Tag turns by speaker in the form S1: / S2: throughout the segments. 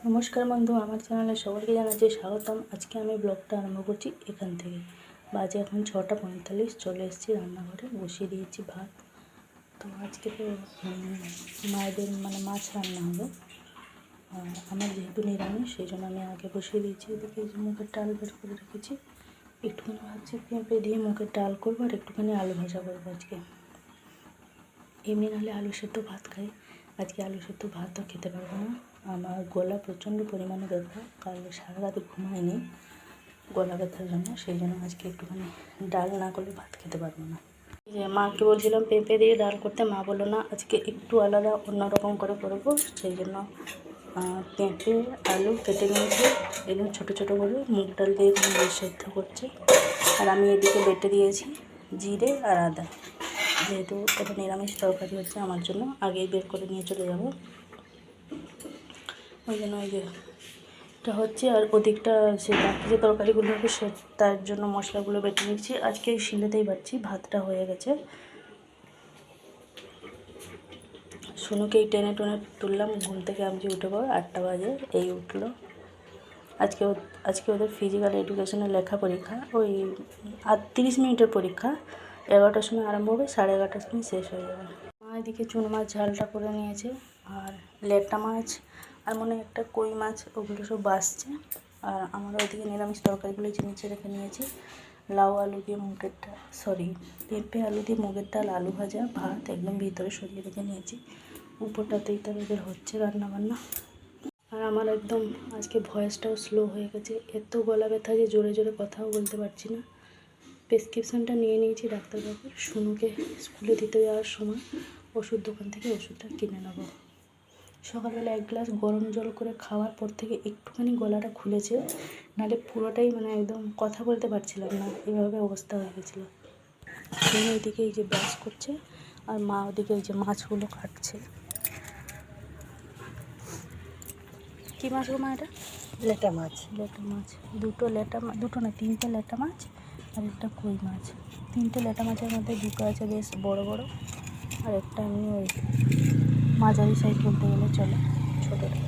S1: নমস্কার বন্ধু, আমার চ্যানেলে সবাইকে জানাচ্ছি স্বাগতম। আজকে আমি ব্লগটা আরম্ভ করছি এখান থেকে। বাজে এখন 6:45, চলে এসেছি রান্নাঘরে, বসিয়ে দিয়েছি ভাত। তো আজকে তো মায়েদের মাছ রান্না হবে, আর আমার যেহেতু নিরামিষ সেই জন্য আমি আগে বসিয়ে দিয়েছি। এদিকে মুগের ডাল বের করে রেখেছি, একটুখানি ভাবছি পেঁপে দিয়ে মুগের ডাল করবো আর একটুখানি আলু ভাজা করবো আজকে। এমনি নাহলে আলু সেদ্ধ ভাত খাই, আজকে আলু সেদ্ধ ভাতও খেতে পারবো না। আমার গলা প্রচণ্ড পরিমাণে ব্যথা, কাল সারা রাত ঘুমায়নি গলা ব্যথার জন্য, সেই জন্য আজকে একটুখানি ডাল না করলে ভাত খেতে পারবো না। যে মাকে বলছিলাম পেঁপে দিয়ে ডাল করতে, মা বললো না আজকে একটু আলাদা অন্যরকম করে করবো, সেই জন্য পেঁপে আলু কেটে নিয়েছি, এগুলো ছোটো ছোটো করে মুগ ডাল দিয়ে সেদ্ধ করছে। আর আমি এদিকে বেটে দিয়েছি জিরে আর আদা, যেহেতু এটা নিরামিষ তরকারি হচ্ছে আমার জন্য, আগেই বের করে নিয়ে চলে যাব, ওই জন্য ওই যে এটা হচ্ছে। আর ওদিকটা সে বাকি যে তরকারিগুলো হবে সে তার জন্য মশলাগুলো বেটে নিচ্ছি, আজকে শিলেতেই বাটছি। ভাতটা হয়ে গেছে, শুনুকেই টেনে তুললাম ঘুম থেকে। আমি যে উঠে পড়ো 8টা বাজে, এই উঠলো। আজকে ওদের ফিজিক্যাল এডুকেশনের লেখা পরীক্ষা, ওই 30 মিনিটের পরীক্ষা। 11টার সময় আরম্ভ হবে, 11:30টার সময় শেষ হয়ে যাবে। মা এদিকে চুনো মাছ ঝালটা করে নিয়েছে, আর লেটা মাছ আর মনে একটা কই মাছ, ওগুলো সব বাসছে। আর আমরা ওইদিকে নিরামিষ তরকারিগুলো নিচে রেখে নিয়েছি। লাউ আলু দিয়ে মুগের ডাল, পেঁপে আলু দিয়ে মুগের ডাল, আলু ভাজা, ভাত একদম ভিতরে সরিয়ে রেখে নিয়েছি। উপরটাতেই তাদের হচ্ছে রান্নাবান্না। আর আমার একদম আজকে ভয়েসটাও স্লো হয়ে গেছে, এত গলা ব্যথা যে জোরে জোরে কথাও বলতে পারছি না। প্রেসক্রিপশানটা নিয়ে নিয়েছি ডাক্তারবাবুর, শুনুকে স্কুলে দিতে যাওয়ার সময় ওষুধ দোকান থেকে ওষুধটা কিনে নেব। সকালবেলা 1 গ্লাস গরম জল করে খাওয়ার পর থেকে একটুখানি গলাটা খুলেছে, নাহলে পুরোটাই একদম কথা বলতে পারছিলাম না, এভাবে অবস্থা হয়ে গেছিলো। শুনে এদিকে এই যে ব্রাশ করছে, আর মা ওদিকে এই যে মাছগুলো কাটছে। কী মাছ গো মা এটা?
S2: লেটা মাছ।
S1: দুটো না 3টে লেটা মাছ আর একটা কই মাছ। 3টে লেটা মাছের মধ্যে 2টো আছে বেশ বড় বড়, আর একটা এমনি ওই মাঝারি সাইজ বলতে গেলে চলে, ছোটোটা।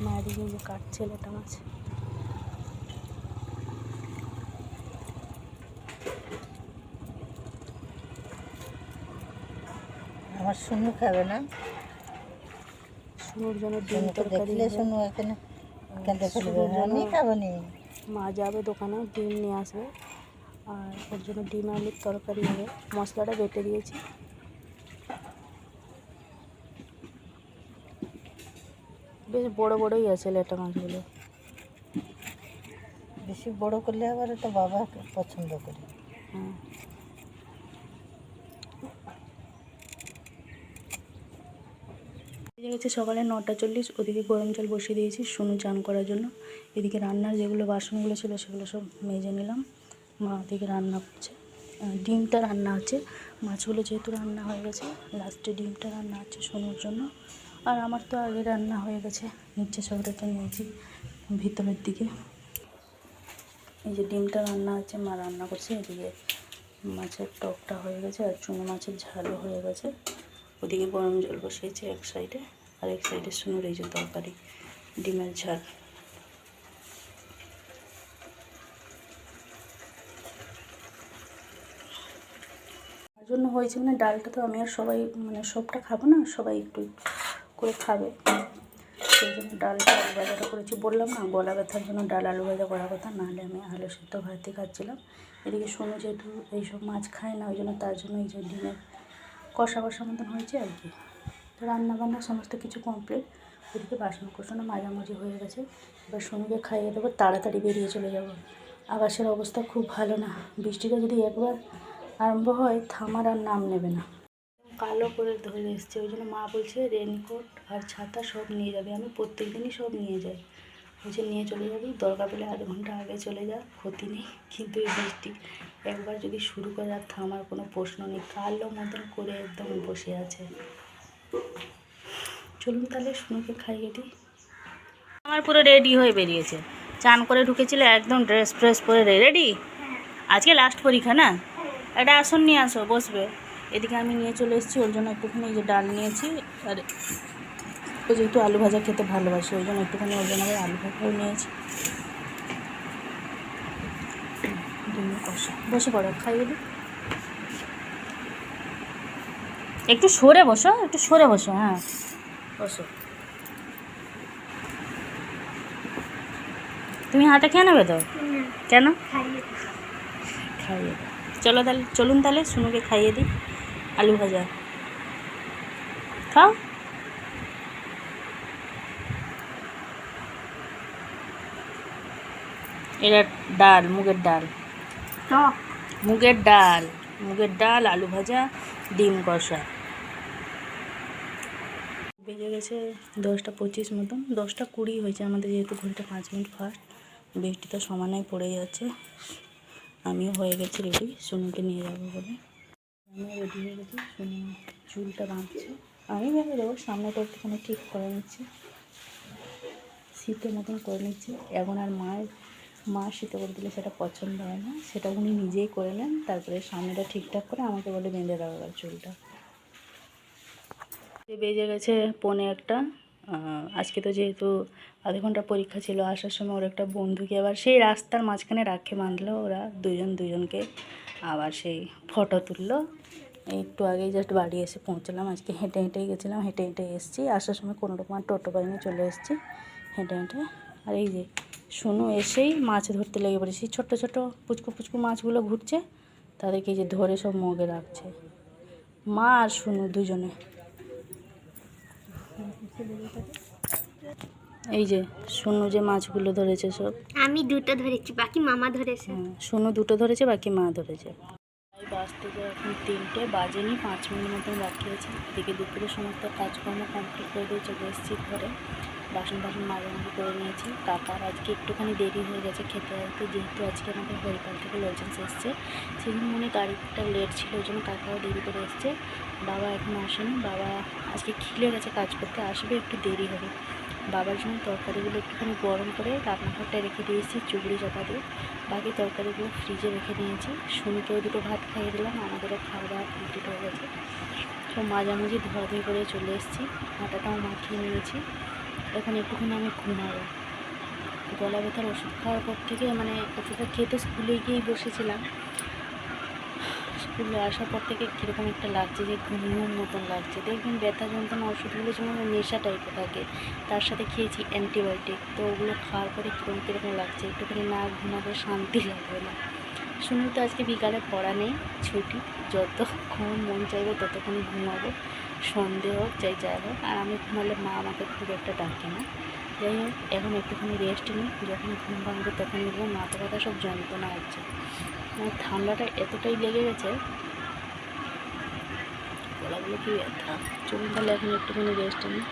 S1: মায়ের দিকে যে কাটছে লেটা মাছ।
S2: আমার শুনু খাবে না,
S1: শুনুর জন্য ডিম তরকারি
S2: শুনু এখানে কেঁদে ফেলবে, আমি খাবো নি।
S1: মা যাবে দোকানে, ডিম নিয়ে আসবে, আর ওর জন্য ডিম আলুর তরকারি হবে। মশলাটা বেটে দিয়েছি। বেশ বড় বড়ই আছে লেটা মাছগুলো।
S2: বেশি বড় করলে আবার তো বাবা পছন্দ করে।
S1: হ্যাঁ, গেছে সকালে 9:40, ওদিকে গরম জল বসিয়ে দিয়েছি শুনু চান করার জন্য। এদিকে রান্নার যেগুলো বাসনগুলো ছিল সেগুলো সব মেজে নিলাম। মা ওদিকে রান্না করছে, ডিমটা রান্না হচ্ছে। মাছগুলো যেহেতু রান্না হয়ে গেছে, লাস্টে ডিমটা রান্না হচ্ছে শুনুর জন্য। আর আমার তো আগে রান্না হয়ে গেছে, নিচে সব রেখে নিয়েছি ভিতরের দিকে। এই যে ডিমটা রান্না হচ্ছে, মা রান্না করছে। এদিকে মাছের টকটা হয়ে গেছে, আর চুনো মাছের ঝালও হয়ে গেছে। ওদিকে গরম জল বসিয়েছে এক সাইডে, আর এক সাইডে শুনুর এই যে তরকারি, ডিমের ঝাল। তার জন্য হয়েছে ডালটা তো আমি আর সবাই সবটা খাবো না, সবাই একটু করে খাবে, সেই জন্য ডালটা আলু ভাজাটা করেছি। বললাম না গলা ব্যথার জন্য ডাল আলু ভাজা করার কথা, নাহলে আমি আলু সেদ্ধ ভাতই খাচ্ছিলাম। এদিকে শুনু যেহেতু এইসব মাছ খায় না, ওই জন্য তার জন্য এই যে ডিমের কষা কষা মতন হয়েছে আর কি। তো রান্নাবান্না সমস্ত কিছু কমপ্লিট। ওদিকে বাসন কোসনও মাঝামাঝি হয়ে গেছে। এবার শুনুকে খাইয়ে দেবো, তাড়াতাড়ি বেরিয়ে চলে যাব। আকাশের অবস্থা খুব ভালো না, বৃষ্টিটা যদি একবার আরম্ভ হয় থামার আর নাম নেবে না। কালো করে ধরে এসছে, ওই জন্য মা বলছে রেনকোট আর ছাতা সব নিয়ে যাবে। আমি প্রত্যেক দিনই সব নিয়ে যাই, বলছে নিয়ে চলে যাবি, দরকার পেলে আধ ঘন্টা আগে চলে যা, ক্ষতি নেই। কিন্তু এই বৃষ্টি একবার যদি শুরু করে আর থামার কোনো প্রশ্ন নেই, কালো মতন করে একদম বসে আছে। চলুন তাহলে শুনুকে খাইয়ে দিই। আমার পুরো রেডি হয়ে বেরিয়েছে, চান করে ঢুকেছিল, একদম ড্রেস ফ্রেস পরে রেডি। আজকে লাস্ট পরীক্ষা না, একটা আসন নিয়ে আসো, বসবে। এদিকে আমি নিয়ে চলে এসেছি, ওর জন্য একটুখানি এই যে ডাল নিয়েছি, আর ও যেহেতু আলু ভাজা খেতে ভালোবাসে ওই জন্য একটুখানি ওর জন্য আবার আলু ভাজাও নিয়েছি। ডিমের কষা, বসে পড়ো, খাইয়ে দিই। একটু সরে বসো, একটু সরে বসো, হ্যাঁ বসো। তুমি হাতে খেয়ে নেবে তো? কেন? খাইয়ে দাও। চলো তাহলে, চলুন তাহলে সুনুকে খাইয়ে দিই আলু ভাজা। খাও। এটা ডাল, মুগের ডাল, মুগের ডাল, মুগের ডাল, আলু ভাজা, ডিম কষা। বেজে গেছে 10টা 25 মতন, 10টা 20 হয়েছে আমাদের, যেহেতু ঘড়িটা 5 মিনিট ফাস্ট। বৃষ্টি তো সমানেই পড়ে যাচ্ছে। আমিও হয়ে গেছি রেডি সুনুকে নিয়ে যাবো বলে। আমিও রেডি হয়ে গেছি, সুনু চুলটা বাঁধছে। আমি ভেবে দেবো সামনেটা একটুখানি ঠিক করে নিচ্ছি, শীতের মতন করে নিচ্ছি। এখন আর মা শীতে করে দিলে সেটা পছন্দ হয় না, সেটা উনি নিজেই করে নেন। তারপরে সামনেটা ঠিকঠাক করে আমাকে বলে বেঁধে দেওয়া গেল চুলটা। বেজে গেছে 1:45। আজকে তো যেহেতু আধ ঘন্টা পরীক্ষা ছিল, আসার সময় ওর একটা বন্ধুকে আবার সেই রাস্তার মাঝখানে রাখে বাঁধলো, ওরা দুজনকে আবার সেই ফটো তুললো। একটু আগেই জাস্ট বাড়ি এসে পৌঁছলাম। আজকে হেঁটে হেঁটেই গেছিলাম, হেঁটে হেঁটে এসেছি। আসার সময় কোনো রকম টোটো পাইনি, চলে এসেছি হেঁটে হেঁটে। আর এই যে সুনু এসেই মাছ ধরতে লেগে পড়েছি। ছোট্ট ছোটো পুচকু পুচকু মাছগুলো ঘুরছে, তাদেরকে যে ধরে সব মগে রাখছে মা আর সুনু দুজনে। এই যে সুনু যে মাছগুলো ধরেছে সব,
S3: আমি 2টো ধরেছি, বাকি মামা ধরেছে।
S1: সুনু 2টো ধরেছে, বাকি মা ধরেছে। তাই বাজতে যায় এখন 3টে, বাজেনি, 5 মিনিট মতন বাকি আছে। এদিকে দুপুরে সমস্ত কাজকর্ম কমপ্লিট করে দিয়ে চলে এসেছি ঘরে। বাসন মাঝামাঝি করে নিয়েছি। কাকার আজকে একটুখানি দেরি হয়ে গেছে খেতে আসতে, যেহেতু আজকে আমাদের হরিপাল থেকে লোকজন এসছে, সেদিন মনে গাড়িটা লেট ছিল, ওই জন্য কাকাও দেরি করে এসছে। বাবা এখন আসেনি, বাবা আজকে খিলে গেছে কাজ করতে, আসবে একটু দেরি হবে। বাবার জন্য তরকারিগুলো একটুখানি গরম করে রান্নাঘরটায় রেখে দিয়েছি চুবড়ি চাপা দিয়ে। বাকি তরকারিগুলো ফ্রিজে রেখে দিয়েছি। সুমিকেও 2টো ভাত খাইয়ে দিলাম, আমাদেরও খাওয়া দাওয়া কমপ্লিট হয়ে গেছে। সব মাঝামাঝি ধোয়াধুয়ি করে চলে এসেছি, আটাটাও মাখিয়ে নিয়েছি। এখন একটুখানি আমি ঘুমাবো। গলা ব্যথার ওষুধ খাওয়ার পর থেকে মানে ওষুধটা খেয়ে তো স্কুলে গিয়েই বসেছিলাম, স্কুলে আসার পর থেকে কীরকম একটা লাগছে, যে ঘুম মতন লাগছে। দেখবেন ব্যথা যন্ত্রণা ওষুধগুলো যেমন নেশা টাইপের থাকে, তার সাথে খেয়েছি অ্যান্টিবায়োটিক, তো ওগুলো খাওয়ার পরে কীরকম লাগছে, একটুখানি না ঘুমাবে শান্তি লাগবে না। শুনুন তো আজকে বিকালে পড়া নেই, ছুটি, যতক্ষণ মন চাইবে ততক্ষণই ঘুমাবো, সন্ধে হোক চাই যাই হোক। আর আমি ঘুমালে মা আমাকে খুব একটা ডাকে না। যাই হোক এখন একটুখানি রেস্ট নিই, যখন ঘুম ভাঙবে তখন দেখবো মাথা ব্যথা সব যন্ত্রণা হচ্ছে। মানে ঠান্ডাটা এতটাই লেগে গেছে, গলাগুলো কি ব্যথা। চলুন তাহলে এখন একটুখানি রেস্ট নিই।